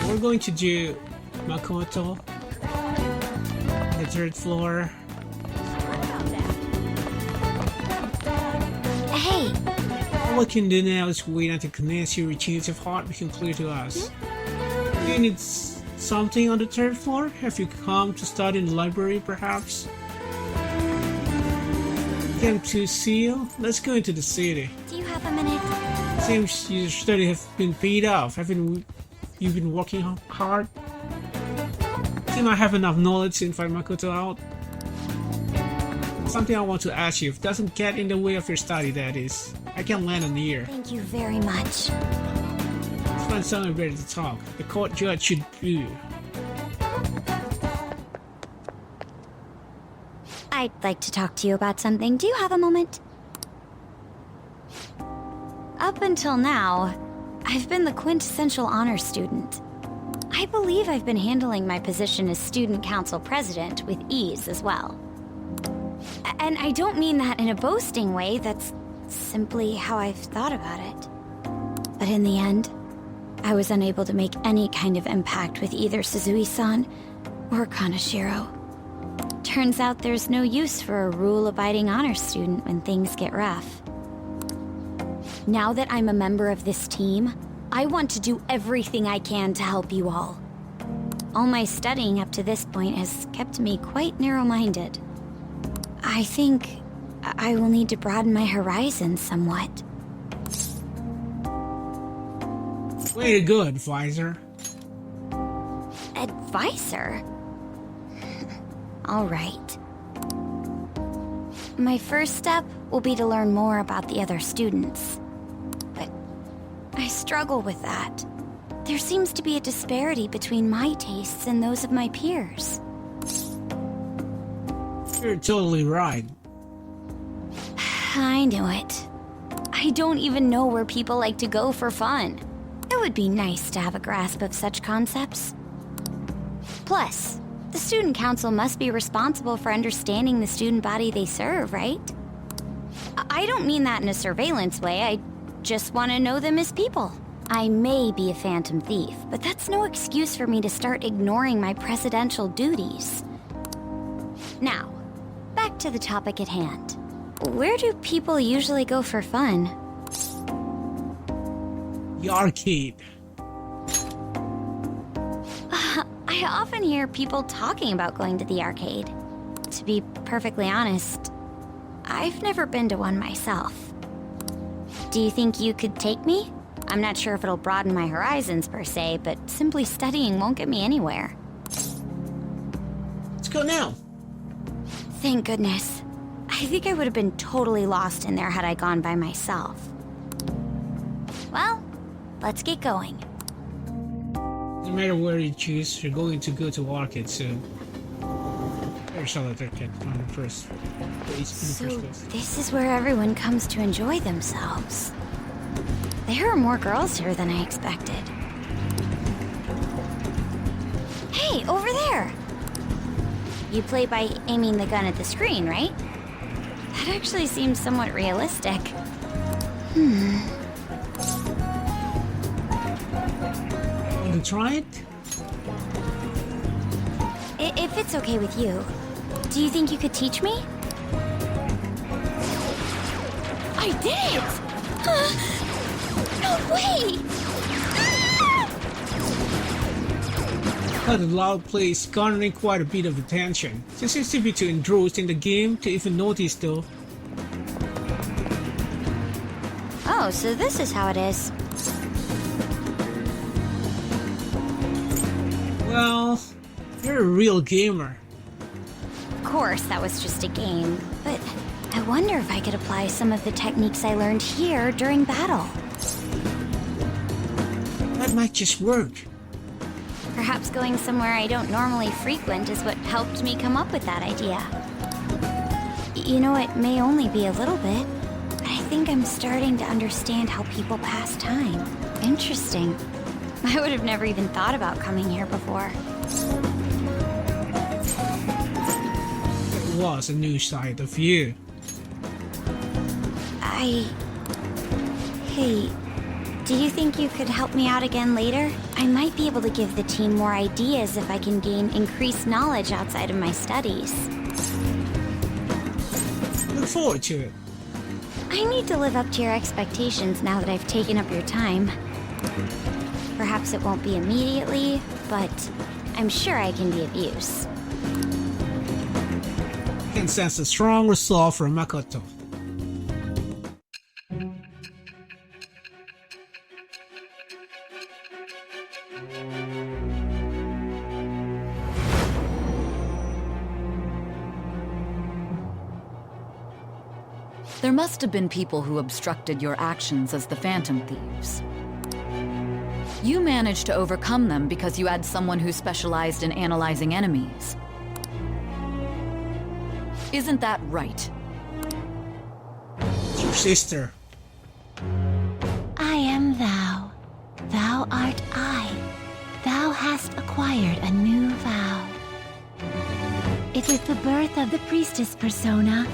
we're going to do Makoto, the third floor. Hey! All we can do now is wait until Kanesi routines of heart become clear to us. Do you need something on the third floor? Have you come to study in the library, perhaps? Came to see you? Let's go into the city. Do you have a minute? Seems your study have been paid off. Haven't you been working hard? Seem I have enough knowledge to invite Makoto out. Something I want to ask you. If it doesn't get in the way of your study, that is. I can lend an ear. Thank you very much. Let's find someone ready to talk. The court judge should do. I'd like to talk to you about something. Do you have a moment? Up until now, I've been the quintessential honor student. I believe I've been handling my position as student council president with ease as well. And I don't mean that in a boasting way, that's simply how I've thought about it. But in the end, I was unable to make any kind of impact with either Suzui-san or Kaneshiro. Turns out there's no use for a rule-abiding honor student when things get rough. Now that I'm a member of this team, I want to do everything I can to help you all. All my studying up to this point has kept me quite narrow-minded. I think I will need to broaden my horizons somewhat. Way to go, advisor. Advisor? All right. My first step will be to learn more about the other students. But I struggle with that. There seems to be a disparity between my tastes and those of my peers. You're totally right. I knew it. I don't even know where people like to go for fun. It would be nice to have a grasp of such concepts. Plus, the student council must be responsible for understanding the student body they serve, right? I don't mean that in a surveillance way, I just want to know them as people. I may be a phantom thief, but that's no excuse for me to start ignoring my presidential duties. Now, back to the topic at hand. Where do people usually go for fun? The arcade. I often hear people talking about going to the arcade. To be perfectly honest, I've never been to one myself. Do you think you could take me? I'm not sure if it'll broaden my horizons per se, but simply studying won't get me anywhere. Let's go now. Thank goodness. I think I would have been totally lost in there had I gone by myself. Well, let's get going. No matter where you choose, you're going to go to arcade soon. There's a other kid on the first base. So this is where everyone comes to enjoy themselves. There are more girls here than I expected. Hey, over there! You play by aiming the gun at the screen, right? That actually seems somewhat realistic. Want to try it? If it's okay with you, do you think you could teach me? I did it! No way! The loud play is garnering quite a bit of attention. She seems to be too engrossed in the game to even notice though. Oh, so this is how it is. Well, you're a real gamer. Of course, that was just a game, but I wonder if I could apply some of the techniques I learned here during battle. That might just work. Perhaps going somewhere I don't normally frequent is what helped me come up with that idea. You know, it may only be a little bit, but I think I'm starting to understand how people pass time. Interesting. I would have never even thought about coming here before. It was a new side of you. Hey, Do you think you could help me out again later? I might be able to give the team more ideas if I can gain increased knowledge outside of my studies. Look forward to it. I need to live up to your expectations now that I've taken up your time. Perhaps it won't be immediately, but I'm sure I can be of use. I can sense a strong resolve from Makoto. There must have been people who obstructed your actions as the Phantom Thieves. You managed to overcome them because you had someone who specialized in analyzing enemies. Isn't that right? It's your sister. I am thou. Thou art I. Thou hast acquired a new vow. It is the birth of the priestess persona.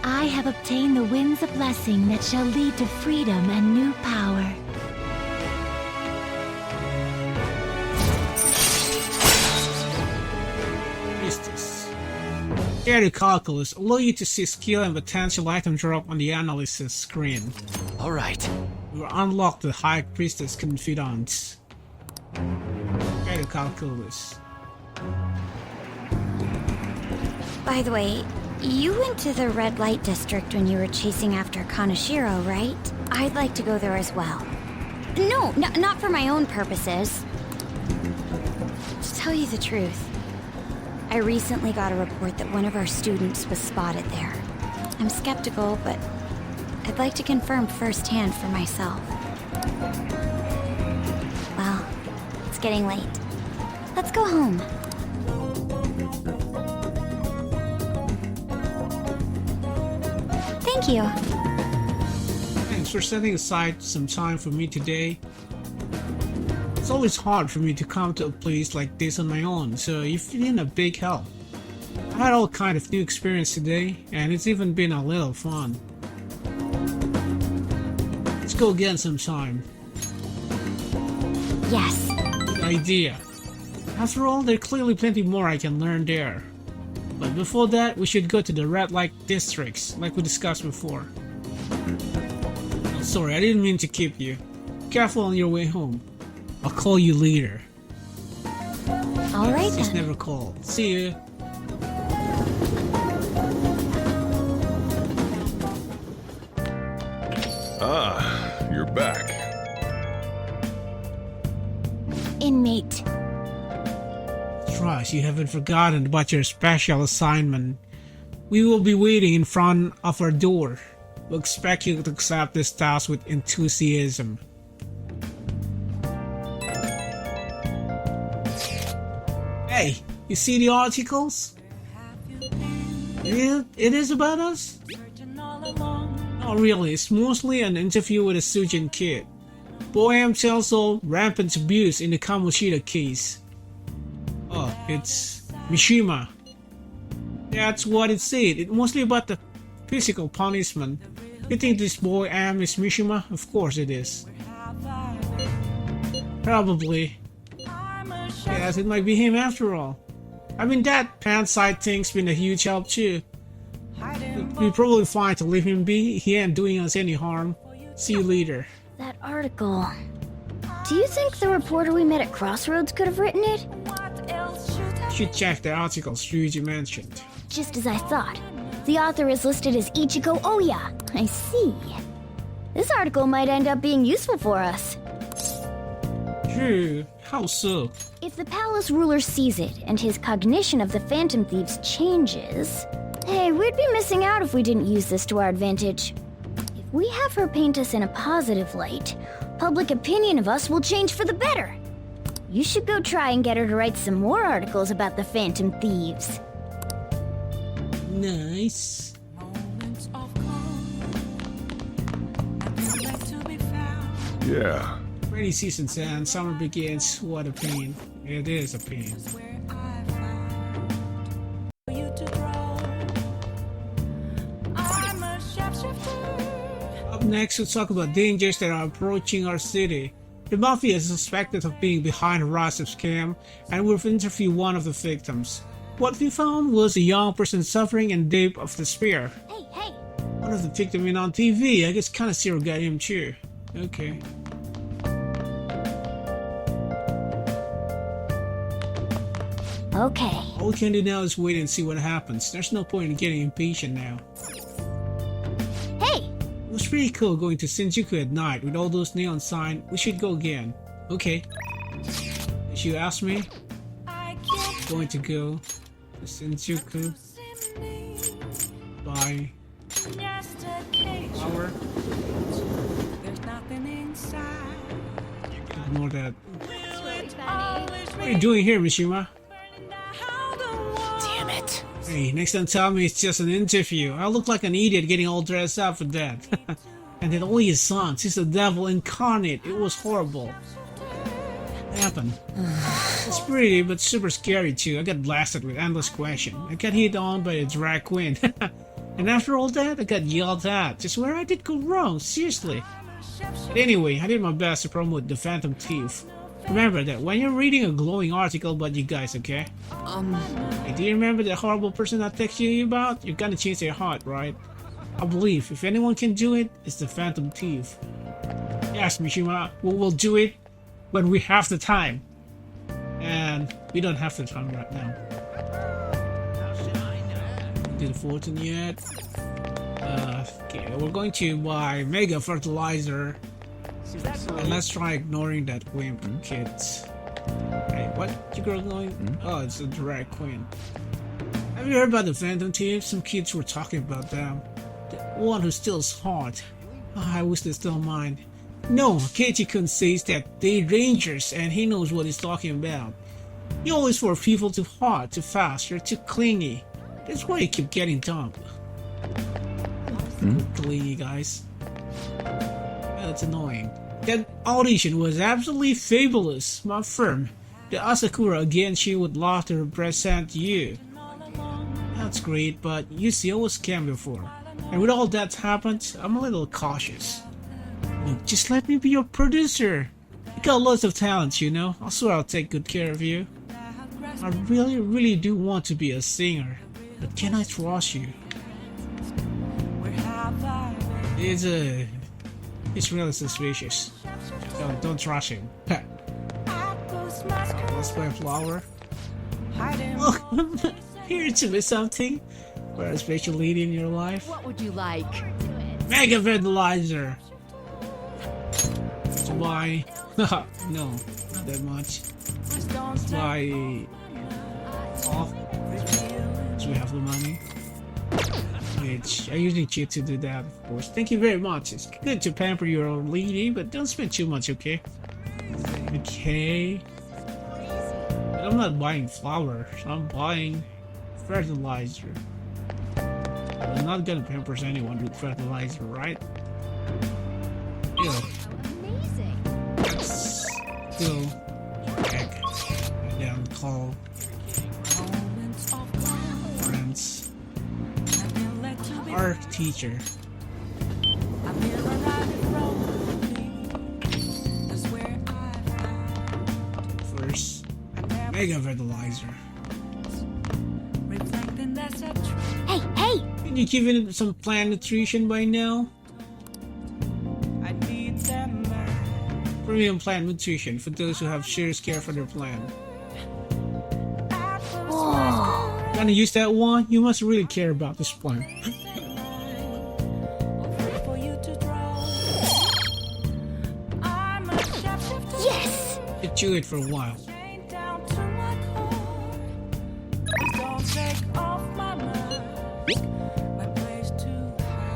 I have obtained the winds of blessing that shall lead to freedom and new power. Priestess. Dare calculus allow you to see skill and potential item drop on the analysis screen. Alright. You will unlock the High Priestess confidants. Dare calculus. By the way, you went to the red light district when you were chasing after Kaneshiro, right? I'd like to go there as well. No, not for my own purposes. To tell you the truth, I recently got a report that one of our students was spotted there. I'm skeptical, but I'd like to confirm firsthand for myself. Well, it's getting late. Let's go home. Thank you. Thanks for setting aside some time for me today. It's always hard for me to come to a place like this on my own, so you've been a big help. I had all kind of new experience today, and it's even been a little fun. Let's go again sometime. Yes. Good idea. After all, there are clearly plenty more I can learn there. But before that, we should go to the red light districts, like we discussed before. Oh, sorry, I didn't mean to keep you. Careful on your way home. I'll call you later. Alright Just then. never call. See you. Ah, you're back. Inmate. Trust you haven't forgotten about your special assignment. We will be waiting in front of our door. We expect you to accept this task with enthusiasm. Hey, you see the articles? It is about us? Not really, it's mostly an interview with a Sujin kid. Bohem tells of rampant abuse in the Kamoshida case. Oh, it's Mishima. That's what it said. It's mostly about the physical punishment. You think this boy Am is Mishima? Of course it is. Probably. Yes, it might be him after all. I mean, that pants side thing's been a huge help too. We're probably fine to leave him be. He ain't doing us any harm. See you later. That article. Do you think the reporter we met at Crossroads could have written it? Should check the articles Ryuji mentioned. Just as I thought. The author is listed as Ichigo Oya. I see. This article might end up being useful for us. True. How so? If the palace ruler sees it and his cognition of the Phantom Thieves changes... Hey, we'd be missing out if we didn't use this to our advantage. If we have her paint us in a positive light, public opinion of us will change for the better. You should go try and get her to write some more articles about the Phantom Thieves. Nice. Yeah. Rainy season's end, summer begins. What a pain. It is a pain. Up next we'll talk about dangers that are approaching our city. The mafia is suspected of being behind a massive scam, and we've interviewed one of the victims. What we found was a young person suffering in deep of despair. Hey! One of the victims in on TV. I guess kind of zero got him too. Okay. Okay. All we can do now is wait and see what happens. There's no point in getting impatient now. Hey! It was pretty cool going to Shinjuku at night with all those neon signs. We should go again. Okay. As you asked me, going to go to Shinjuku by hour. Ignore that. What are you doing here, Mishima? Damn it. Hey, next time tell me it's just an interview. I look like an idiot getting all dressed up for that. And then only his son, he's the devil incarnate. It was horrible. What happened? It's pretty, but super scary too. I got blasted with endless questions. I got hit on by a drag queen. And after all that, I got yelled at. Just where I did go wrong, seriously. But anyway, I did my best to promote the Phantom Thief. Remember that when you're reading a glowing article about you guys, okay? Hey, do you remember that horrible person I texted you about? You're gonna change their heart, right? I believe if anyone can do it, it's the Phantom Thief. Yes, Mishima, we will do it when we have the time. And we don't have the time right now. Did the fortune yet? Okay, we're going to buy Mega Fertilizer. And let's try ignoring that wimp kid. Hey, what? You girl going? Oh, it's a drag queen. Have you heard about the Phantom Thieves? Some kids were talking about them. The one who steals heart. Oh, I wish they stole mine. No, Keiichi-kun says that they're rangers and he knows what he's talking about. He always for people too hard, too fast, or too clingy. That's why you keep getting dumped. Clingy guys. That's annoying. That audition was absolutely fabulous, my firm. The Asakura again, she would love to represent you. That's great, but you see, I was scammed before. And with all that happened, I'm a little cautious. Look, just let me be your producer. You got lots of talent, you know. I swear I'll take good care of you. I really do want to be a singer. But can I trust you? It's really suspicious. Don't trust him. Let's play a flower. Look, here to be something for a special lady in your life. What would you like? Mega Fertilizer. To buy. No, not that much. To buy. Off. So we have the money. Which I usually cheat to do that, of course. Thank you very much. It's good to pamper your own lady, but don't spend too much, okay? Okay. I'm not buying flowers. I'm buying fertilizer. I'm not gonna pamper anyone with fertilizer, right? Yeah. Let's go back and then call friends. Our teacher. First, Mega Fertilizer. Hey! Can you give it some plant nutrition by now? Premium plant nutrition for those who have serious care for their plant. Whoa! Gonna use that one? You must really care about this plant. Yes! Get to it for a while.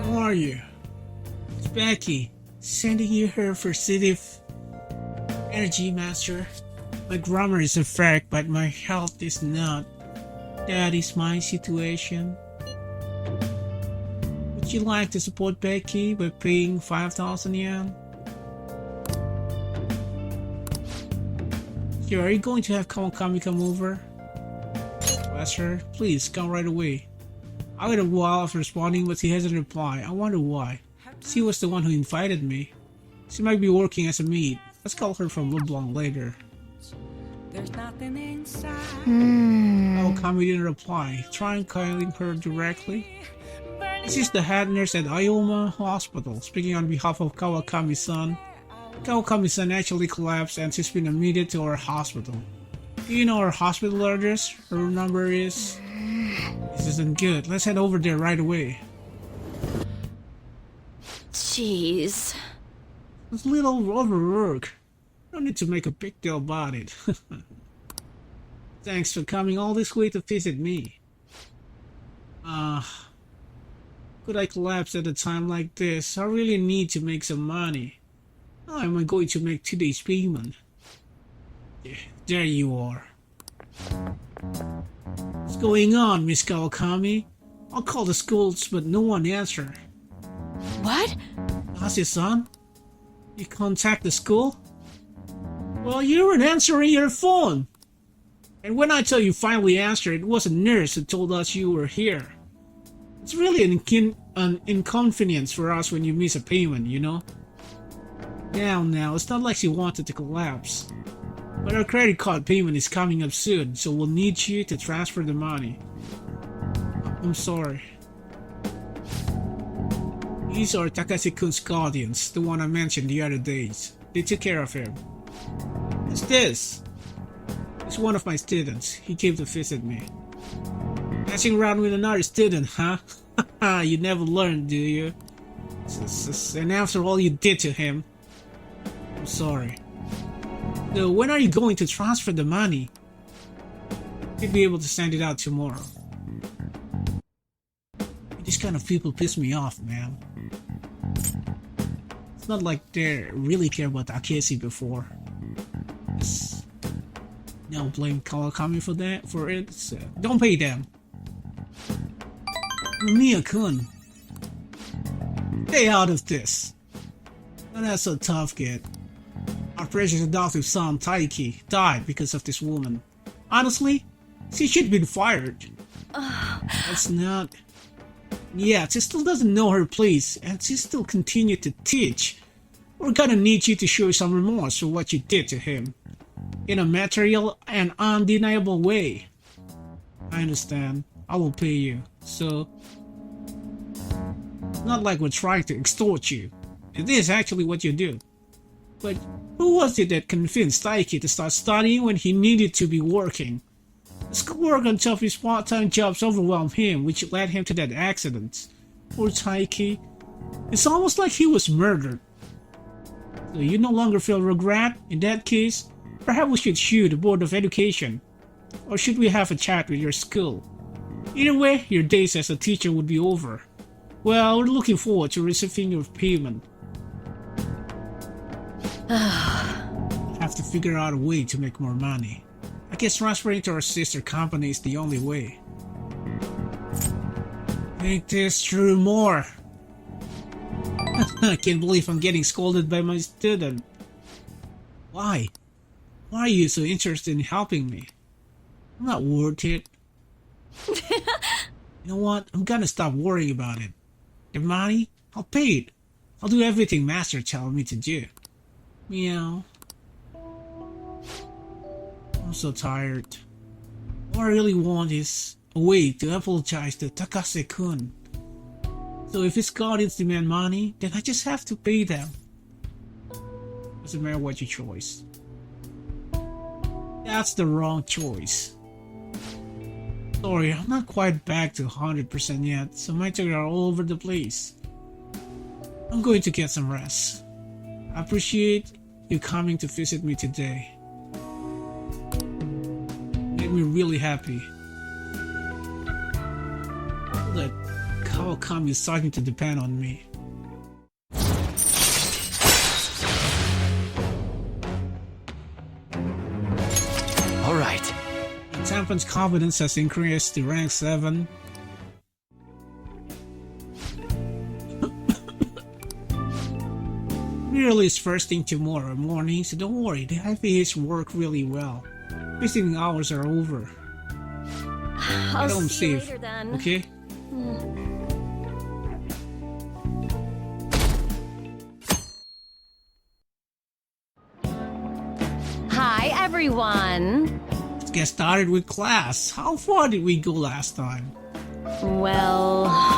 How are you? It's Becky. Sending you her for City Energy Master. My grammar is perfect, but my health is not. That is my situation. Would you like to support Becky by paying 5,000 yen? Here, are you going to have Kawakami come over? Ask her, please come right away. I waited a while after responding, but he hasn't replied. I wonder why. She was the one who invited me. She might be working as a maid. Let's call her from Leblanc later. Kawakami didn't reply. Trying calling her directly. This is the head nurse at Ioma Hospital, speaking on behalf of Kawakami-san. Kawakami-san actually collapsed and she's been admitted to our hospital. Do you know our hospital address? Her number is... This isn't good. Let's head over there right away. Jeez. It's a little overwork. No need to make a big deal about it. Thanks for coming all this way to visit me. Could I collapse at a time like this? I really need to make some money. How am I going to make today's payment? Yeah, there you are. What's going on, Miss Kawakami? I'll call the schools, but no one answer. What? Asi-san? You contact the school? Well, you weren't answering your phone. And when I tell you finally answered, it was a nurse who told us you were here. It's really an inconvenience for us when you miss a payment, you know? Now, it's not like she wanted to collapse. But our credit card payment is coming up soon, so we'll need you to transfer the money. I'm sorry. These are Takashi-kun's guardians, the one I mentioned the other days. They took care of him. What's this? It's one of my students. He came to visit me. Messing around with another student, huh? You never learn, do you? And after all you did to him, I'm sorry. So when are you going to transfer the money? You'll be able to send it out tomorrow. These kind of people piss me off, man. It's not like they really care about Takeshi before. Now blame Kawakami for that, for it. So don't pay them. Amamiya-kun, stay out of this. Not that's so tough, kid. Our precious adoptive son, Taiki, died because of this woman. Honestly, she should have been fired. That's not... Yeah, she still doesn't know her place, and she still continued to teach. We're gonna need you to show some remorse for what you did to him. In a material and undeniable way. I understand. I will pay you. So... It's not like we're trying to extort you. It is actually what you do. But who was it that convinced Taiki to start studying when he needed to be working? The schoolwork on top of his part-time jobs overwhelmed him, which led him to that accident. Poor Taiki. It's almost like he was murdered. So you no longer feel regret? In that case, perhaps we should sue the Board of Education. Or should we have a chat with your school? Either way, your days as a teacher would be over. Well, we're looking forward to receiving your payment. Have to figure out a way to make more money. I guess transferring to our sister company is the only way. Make this true more. I can't believe I'm getting scolded by my student. Why? Why are you so interested in helping me? I'm not worth it. You know what? I'm gonna stop worrying about it. The money? I'll pay it. I'll do everything Master tells me to do. Meow. I'm so tired. All I really want is a way to apologize to Takase-kun. So if his guardians demand money, then I just have to pay them. Doesn't matter what your choice. That's the wrong choice. Sorry, I'm not quite back to 100% yet, so my thoughts are all over the place. I'm going to get some rest. I appreciate you coming to visit me today. Made me really happy. That Kawakami is starting to depend on me. Alright. Tampan's confidence has increased to rank 7. Really is first thing tomorrow morning, so don't worry, the IVAs work really well. Visiting hours are over. I'll Get home see you safe, later then. okay? everyone. Let's get started with class. How far did we go last time? Well...